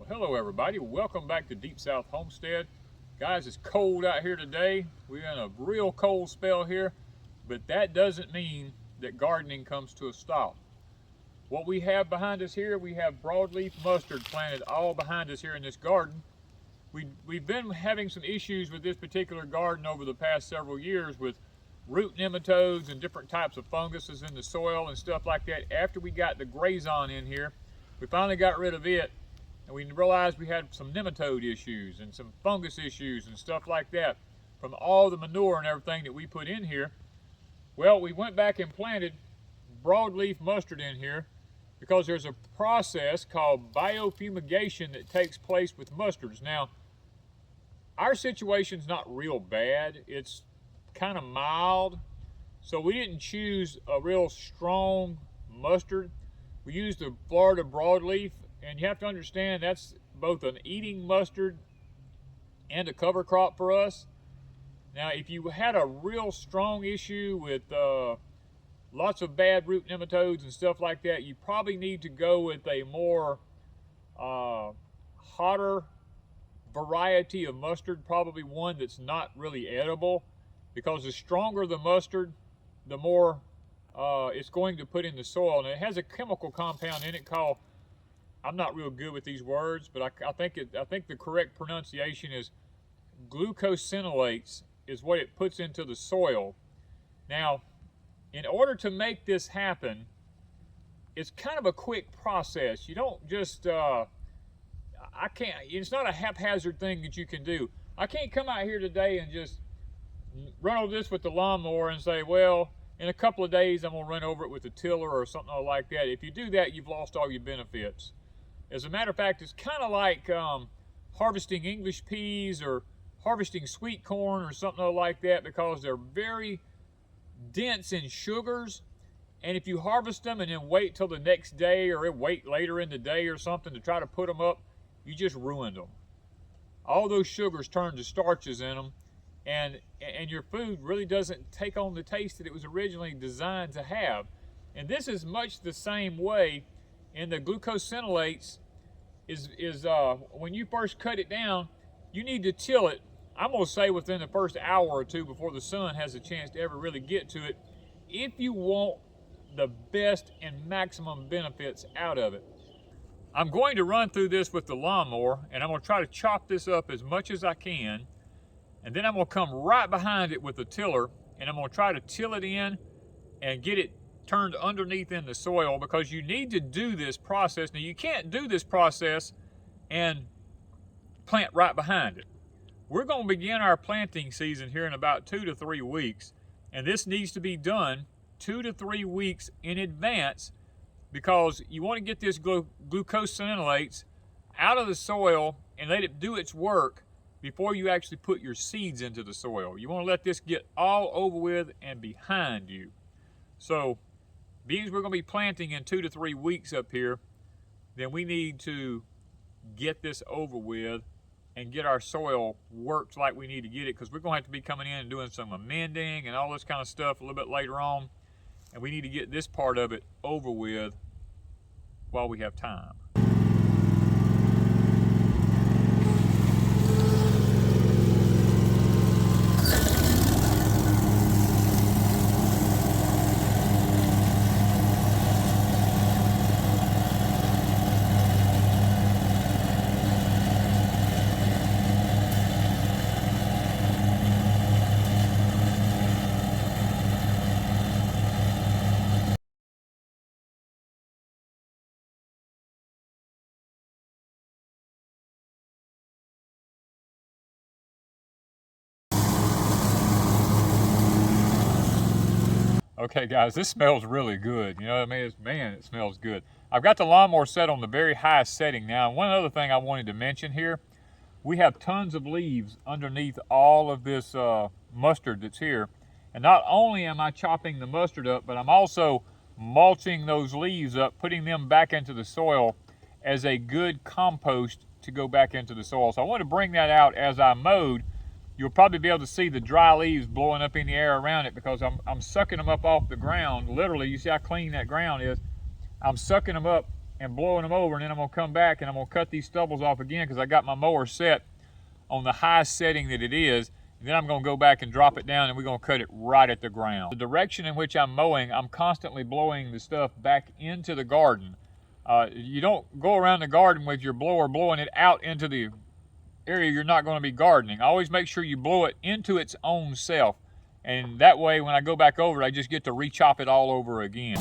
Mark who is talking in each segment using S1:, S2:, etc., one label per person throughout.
S1: Well, hello everybody, welcome back to Deep South Homestead. Guys, it's cold out here today. We're in a real cold spell here, but that doesn't mean that gardening comes to a stop. What we have behind us here, we have broadleaf mustard planted all behind us here in this garden. We've been having some issues with this particular garden over the past several years with root nematodes and different types of funguses in the soil and stuff like that. After we got the grazon in here, we finally got rid of it, and we realized we had some nematode issues and some fungus issues and stuff like that from all the manure and everything that we put in here. Well, we went back and planted broadleaf mustard in here because there's a process called biofumigation that takes place with mustards. Now, our situation's not real bad. It's kind of mild, so we didn't choose a real strong mustard. We used the Florida broadleaf, and you have to understand that's both an eating mustard and a cover crop for us. Now, if you had a real strong issue with lots of bad root nematodes and stuff like that, you probably need to go with a more hotter variety of mustard, probably one that's not really edible, because the stronger the mustard, the more it's going to put in the soil. And it has a chemical compound in it called, I'm not real good with these words, but I think the correct pronunciation is glucosinolates is what it puts into the soil. Now, in order to make this happen, it's kind of a quick process. You don't just, it's not a haphazard thing that you can do. I can't come out here today and just run over this with the lawnmower and say, well, in a couple of days I'm gonna run over it with a tiller or something like that. If you do that, you've lost all your benefits. As a matter of fact, it's kind of like harvesting English peas or harvesting sweet corn or something like that, because they're very dense in sugars, and if you harvest them and then wait till the next day or wait later in the day or something to try to put them up, you just ruined them. All those sugars turn to starches in them, and your food really doesn't take on the taste that it was originally designed to have. And this is much the same way in the glucosinolates. Is when you first cut it down, you need to till it, I'm going to say within the first hour or two before the sun has a chance to ever really get to it, if you want the best and maximum benefits out of it. I'm going to run through this with the lawnmower, and I'm going to try to chop this up as much as I can, and then I'm going to come right behind it with the tiller, and I'm going to try to till it in and get it turned underneath in the soil, because you need to do this process. Now, you can't do this process and plant right behind it. We're going to begin our planting season here in about 2 to 3 weeks, and this needs to be done 2 to 3 weeks in advance, because you want to get this glucosinolates out of the soil and let it do its work before you actually put your seeds into the soil. You want to let this get all over with and behind you. So, being we're going to be planting in 2 to 3 weeks up here, then we need to get this over with and get our soil worked like we need to get it, because we're going to have to be coming in and doing some amending and all this kind of stuff a little bit later on, and we need to get this part of it over with while we have time. Okay guys, this smells really good. You know what I mean? Man, it smells good. I've got the lawnmower set on the very highest setting now. And one other thing I wanted to mention here, we have tons of leaves underneath all of this mustard that's here. And not only am I chopping the mustard up, but I'm also mulching those leaves up, putting them back into the soil as a good compost to go back into the soil. So I want to bring that out as I mowed. You'll probably be able to see the dry leaves blowing up in the air around it, because I'm sucking them up off the ground. Literally, you see how clean that ground is. I'm sucking them up and blowing them over, and then I'm gonna come back and I'm gonna cut these stubbles off again because I got my mower set on the highest setting that it is. And then I'm gonna go back and drop it down and we're gonna cut it right at the ground. The direction in which I'm mowing, I'm constantly blowing the stuff back into the garden. You don't go around the garden with your blower blowing it out into the area you're not gonna be gardening. Always make sure you blow it into its own self. And that way, when I go back over it, I just get to re-chop it all over again.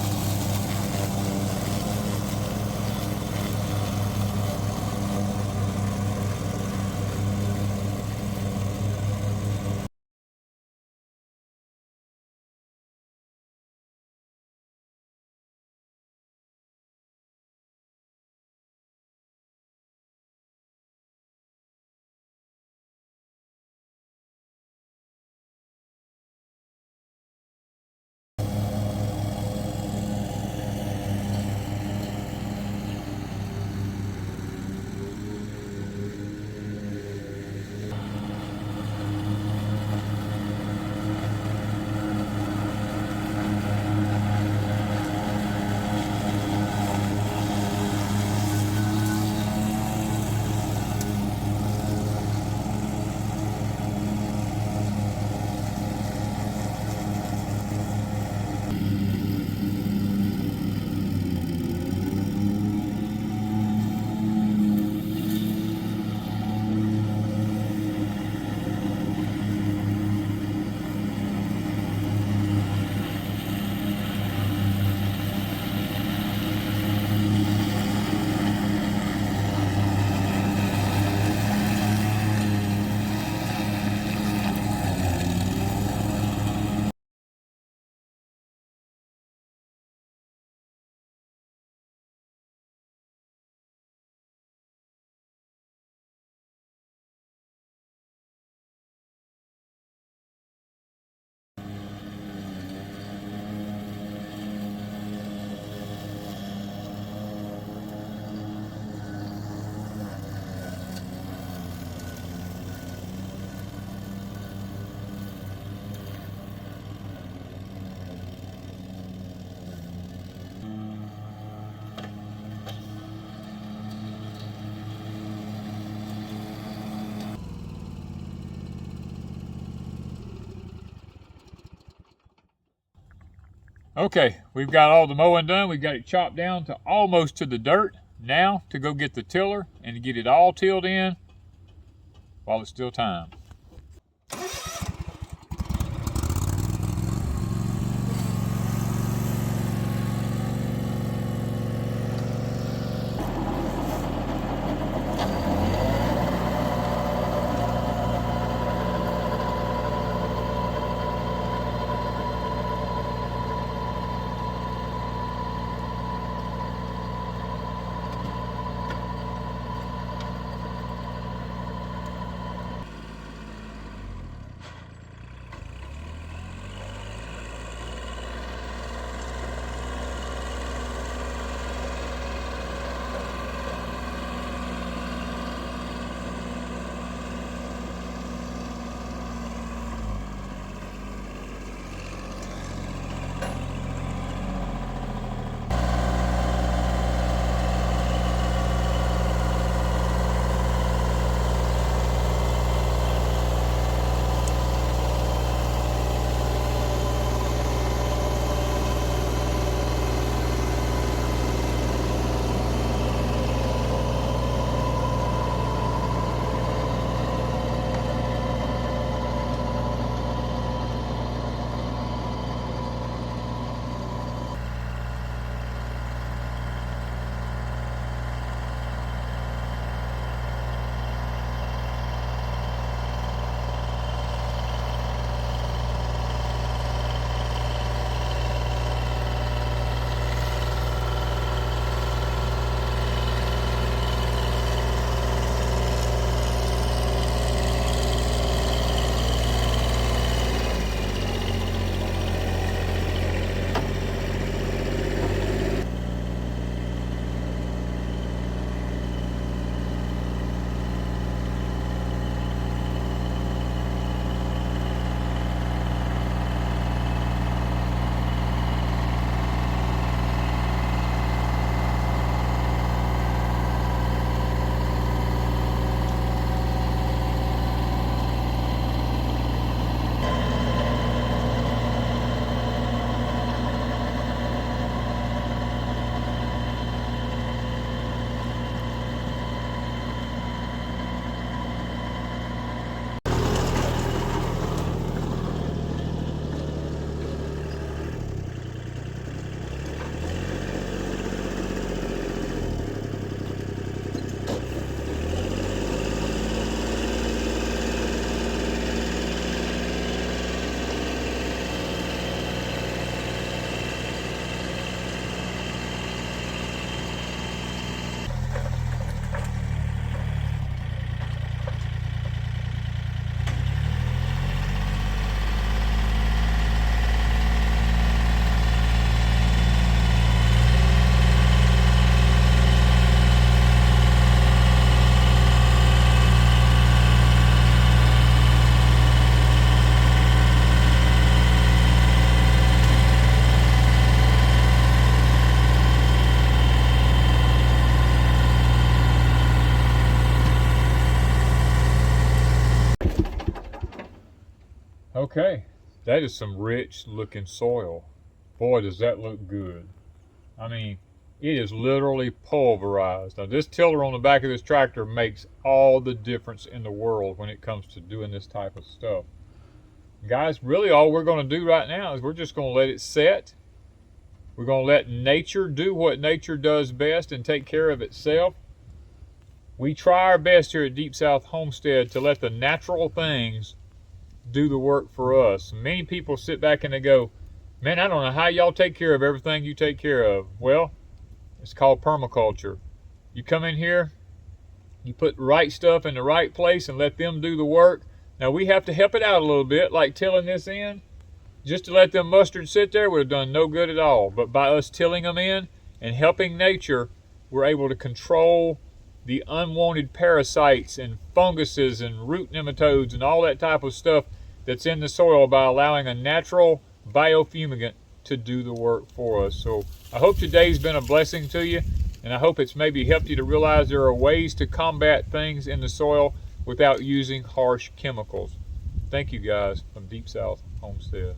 S1: Okay, we've got all the mowing done. We've got it chopped down to almost to the dirt. Now to go get the tiller and get it all tilled in while it's still time. Okay, that is some rich looking soil. Boy, does that look good. I mean, it is literally pulverized. Now this tiller on the back of this tractor makes all the difference in the world when it comes to doing this type of stuff. Guys, really all we're going to do right now is we're just going to let it set. We're going to let nature do what nature does best and take care of itself. We try our best here at Deep South Homestead to let the natural things do the work for us. Many people sit back and they go, man, I don't know how y'all take care of everything you take care of. Well, it's called permaculture. You come in here, you put the right stuff in the right place and let them do the work. Now we have to help it out a little bit, like tilling this in. Just to let them mustards sit there would have done no good at all. But by us tilling them in and helping nature, we're able to control the unwanted parasites and funguses and root nematodes and all that type of stuff that's in the soil by allowing a natural biofumigant to do the work for us. So I hope today's been a blessing to you, and I hope it's maybe helped you to realize there are ways to combat things in the soil without using harsh chemicals. Thank you guys from Deep South Homestead.